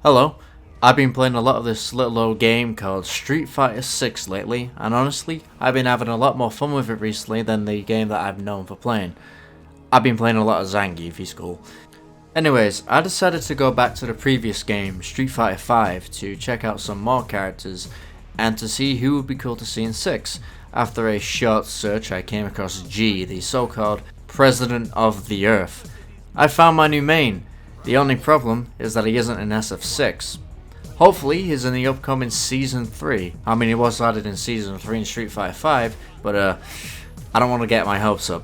Hello, I've been playing a lot of this little old game called Street Fighter 6 lately, and honestly, I've been having a lot more fun with it recently than the game that I've known for playing. I've been playing a lot of Zangief, he's cool. Anyways, I decided to go back to the previous game, Street Fighter 5, to check out some more characters, and to see who would be cool to see in 6. After a short search, I came across G, the so-called President of the Earth. I found my new main. The only problem is that he isn't in SF6. Hopefully he's in the upcoming Season 3. I mean, he was added in Season 3 in Street Fighter 5, but I don't want to get my hopes up.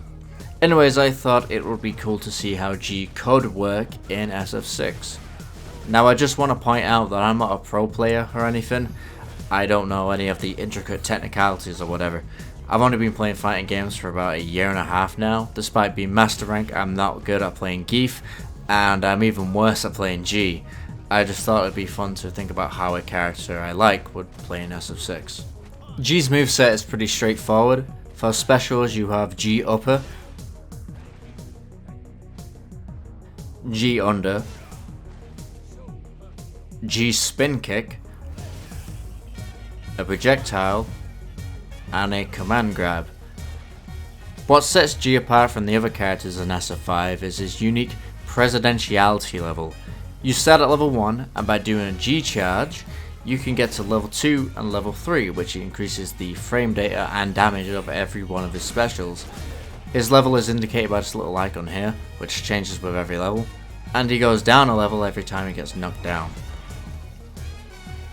Anyways, I thought it would be cool to see how G could work in SF6. Now I just want to point out that I'm not a pro player or anything. I don't know any of the intricate technicalities or whatever. I've only been playing fighting games for about a year and a half now. Despite being master rank, I'm not good at playing Geef, and I'm even worse at playing G. I just thought it'd be fun to think about how a character I like would play in SF6. G's moveset is pretty straightforward. For specials you have G upper, G under, G spin kick, a projectile, and a command grab. What sets G apart from the other characters in SF5 is his unique presidentiality level. You start at level 1, and by doing a G charge, you can get to level 2 and level 3, which increases the frame data and damage of every one of his specials. His level is indicated by this little icon here, which changes with every level, and he goes down a level every time he gets knocked down.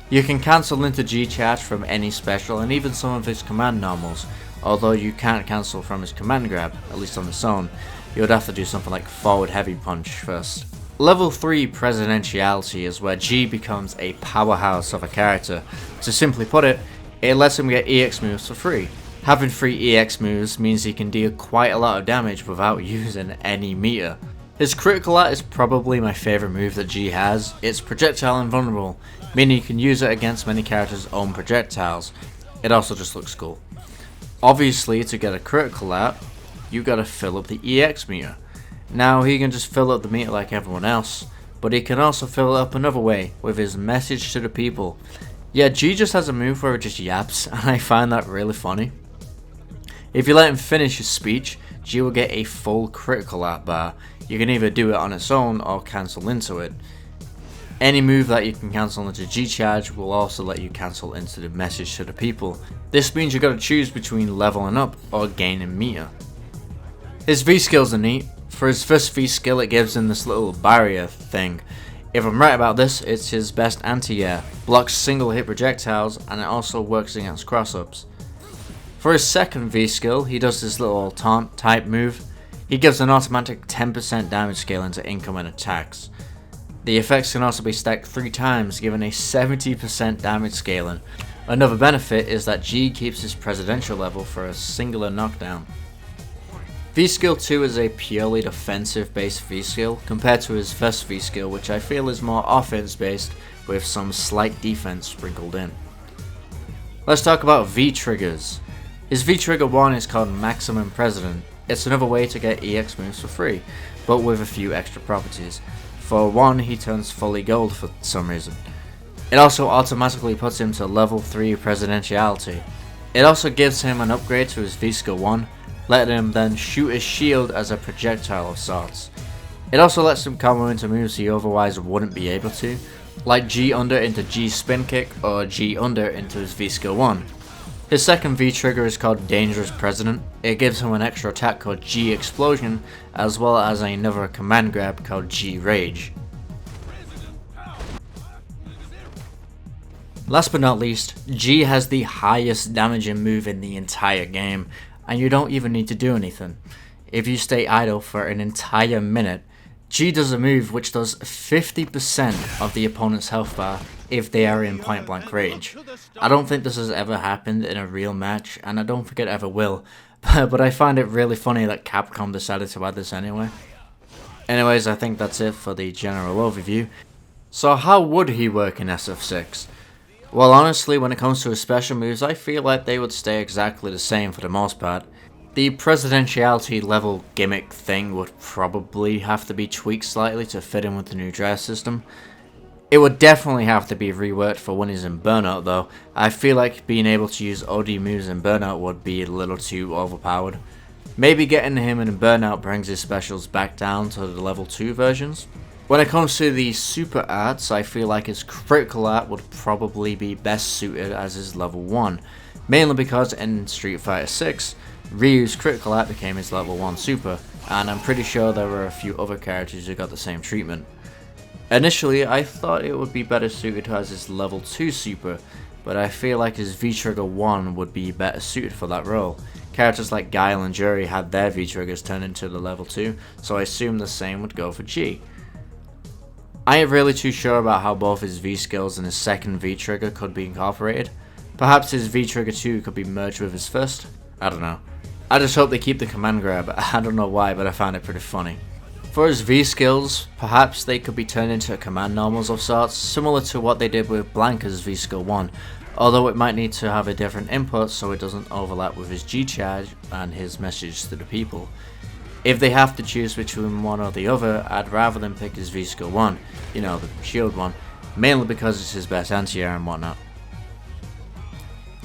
You can cancel into G charge from any special and even some of his command normals, although you can't cancel from his command grab, at least on its own. You would have to do something like forward heavy punch first. Level 3 presidentiality is where G becomes a powerhouse of a character. To simply put it, it lets him get EX moves for free. Having free EX moves means he can deal quite a lot of damage without using any meter. His critical art is probably my favourite move that G has. It's projectile invulnerable, meaning you can use it against many characters' own projectiles. It also just looks cool. Obviously, to get a critical art, you gotta fill up the EX meter. Now he can just fill up the meter like everyone else, but he can also fill it up another way, with his message to the people. Yeah, G just has a move where it just yaps, and I find that really funny. If you let him finish his speech, G will get a full critical art bar. You can either do it on its own or cancel into it. Any move that you can cancel into G charge will also let you cancel into the message to the people. This means you gotta choose between leveling up or gaining meter. His V skills are neat. For his first V skill, it gives him this little barrier thing. If I'm right about this, it's his best anti-air, blocks single hit projectiles, and it also works against cross-ups. For his second V skill, he does this little taunt type move. He gives an automatic 10% damage scaling to incoming attacks. The effects can also be stacked 3 times, giving a 70% damage scaling. Another benefit is that G keeps his presidential level for a singular knockdown. V skill 2 is a purely defensive based V skill compared to his first V skill, which I feel is more offense based with some slight defense sprinkled in. Let's talk about V triggers. His V trigger 1 is called Maximum President. It's another way to get EX moves for free, but with a few extra properties. For 1, he turns fully gold for some reason. It also automatically puts him to level 3 presidentiality. It also gives him an upgrade to his V skill 1, letting him then shoot his shield as a projectile of sorts. It also lets him combo into moves he otherwise wouldn't be able to, like G under into G spin kick or G under into his V skill 1. His second V trigger is called Dangerous President. It gives him an extra attack called G Explosion, as well as another command grab called G Rage. Last but not least, G has the highest damaging move in the entire game, and you don't even need to do anything. If you stay idle for an entire minute, G does a move which does 50% of the opponent's health bar if they are in point blank range. I don't think this has ever happened in a real match, and I don't think it ever will, but I find it really funny that Capcom decided to add this anyway. Anyways, I think that's it for the general overview. So how would he work in SF6? Well, honestly, when it comes to his special moves, I feel like they would stay exactly the same for the most part. The presidentiality level gimmick thing would probably have to be tweaked slightly to fit in with the new draft system. It would definitely have to be reworked for when he's in Burnout though. I feel like being able to use OD moves in Burnout would be a little too overpowered. Maybe getting him in Burnout brings his specials back down to the level 2 versions. When it comes to the super arts, I feel like his critical art would probably be best suited as his level 1. Mainly because in Street Fighter 6, Ryu's critical art became his level 1 super, and I'm pretty sure there were a few other characters who got the same treatment. Initially, I thought it would be better suited as his level 2 super, but I feel like his V-Trigger 1 would be better suited for that role. Characters like Guile and Jury had their V-Triggers turned into the level 2, so I assume the same would go for G. I ain't really too sure about how both his V-skills and his second V-Trigger could be incorporated. Perhaps his V-Trigger 2 could be merged with his first? I don't know. I just hope they keep the command grab. I don't know why, but I found it pretty funny. For his V-skills, perhaps they could be turned into command normals of sorts, similar to what they did with Blanca's V-skill 1, although it might need to have a different input so it doesn't overlap with his G-charge and his message to the people. If they have to choose between one or the other, I'd rather them pick his V-skill 1, you know, the shield one, mainly because it's his best anti-air and whatnot.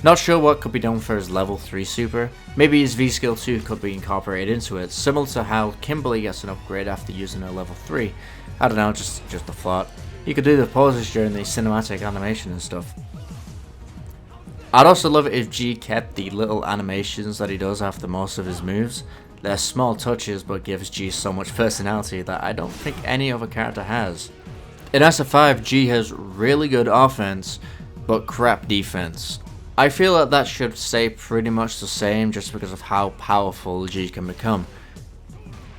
Not sure what could be done for his level 3 super. Maybe his V-skill 2 could be incorporated into it, similar to how Kimberly gets an upgrade after using her level 3. I don't know, just a thought. He could do the poses during the cinematic animation and stuff. I'd also love it if G kept the little animations that he does after most of his moves. They're small touches but gives G so much personality that I don't think any other character has. In SF5, G has really good offense, but crap defense. I feel that should stay pretty much the same just because of how powerful G can become.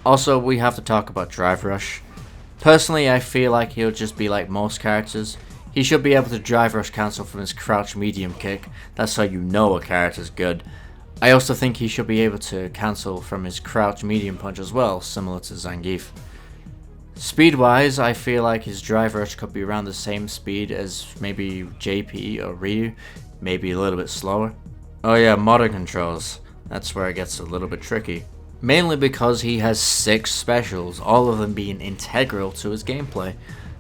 Also, we have to talk about Drive Rush. Personally, I feel like he'll just be like most characters. He should be able to Drive Rush cancel from his crouch medium kick, that's how you know a character's good. I also think he should be able to cancel from his crouch medium punch as well, similar to Zangief. Speed wise, I feel like his Drive Rush could be around the same speed as maybe JP or Ryu, maybe a little bit slower. Oh yeah, modern controls. That's where it gets a little bit tricky. Mainly because he has 6 specials, all of them being integral to his gameplay.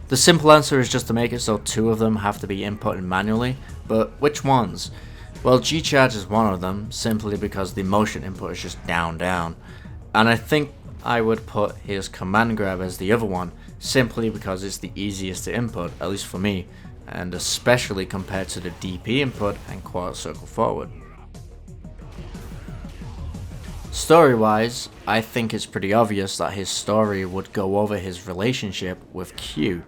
The simple answer is just to make it so 2 of them have to be inputted manually, but which ones? Well, G-Charge is one of them, simply because the motion input is just down. And I think I would put his command grab as the other one, simply because it's the easiest to input, at least for me, and especially compared to the DP input and quarter circle forward. Story wise, I think it's pretty obvious that his story would go over his relationship with Q.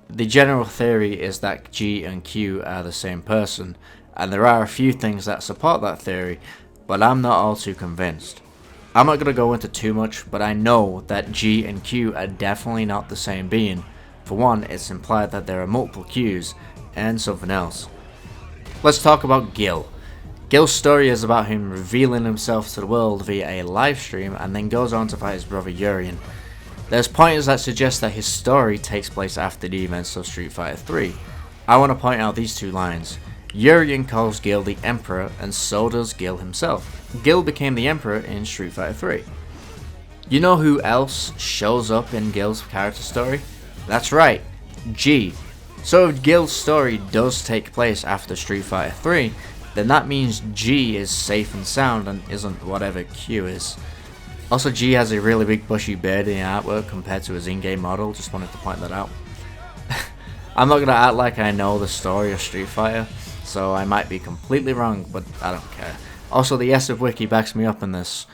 The general theory is that G and Q are the same person, and there are a few things that support that theory, but I'm not all too convinced. I'm not going to go into too much, but I know that G and Q are definitely not the same being. For one, it's implied that there are multiple Qs, and something else. Let's talk about Gil. Gil's story is about him revealing himself to the world via a live stream and then goes on to fight his brother Urien. There's pointers that suggest that his story takes place after the events of Street Fighter 3. I want to point out these 2 lines. Urien calls Gil the Emperor, and so does Gil himself. Gil became the Emperor in Street Fighter 3. You know who else shows up in Gil's character story? That's right, G. So if Gil's story does take place after Street Fighter 3, then that means G is safe and sound and isn't whatever Q is. Also, G has a really big bushy beard in the artwork compared to his in-game model, just wanted to point that out. I'm not going to act like I know the story of Street Fighter, so I might be completely wrong, but I don't care. Also, the SF Wiki backs me up in this.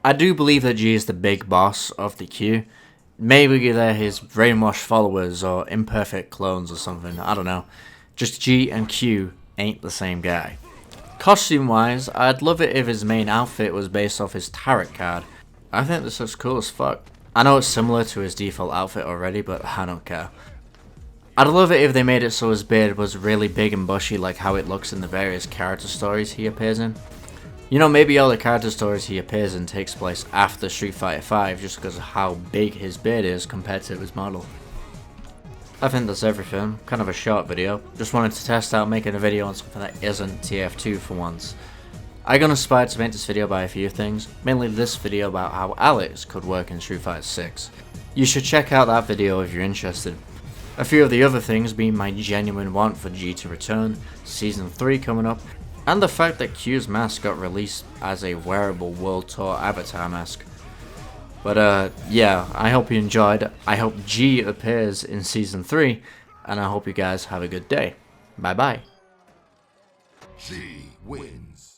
I do believe that G is the big boss of the Q. Maybe they're his brainwashed followers or imperfect clones or something, I don't know. Just G and Q ain't the same guy. Costume wise, I'd love it if his main outfit was based off his tarot card. I think this looks cool as fuck. I know it's similar to his default outfit already, but I don't care. I'd love it if they made it so his beard was really big and bushy like how it looks in the various character stories he appears in. You know, maybe all the character stories he appears in takes place after Street Fighter 5 just because of how big his beard is compared to his model. I think that's everything, kind of a short video. Just wanted to test out making a video on something that isn't TF2 for once. I got inspired to make this video by a few things, mainly this video about how Alex could work in Street Fighter 6. You should check out that video if you're interested. A few of the other things being my genuine want for G to return, Season 3 coming up, and the fact that Q's mask got released as a wearable World Tour avatar mask. But yeah, I hope you enjoyed. I hope G appears in Season 3, and I hope you guys have a good day. Bye bye. G wins.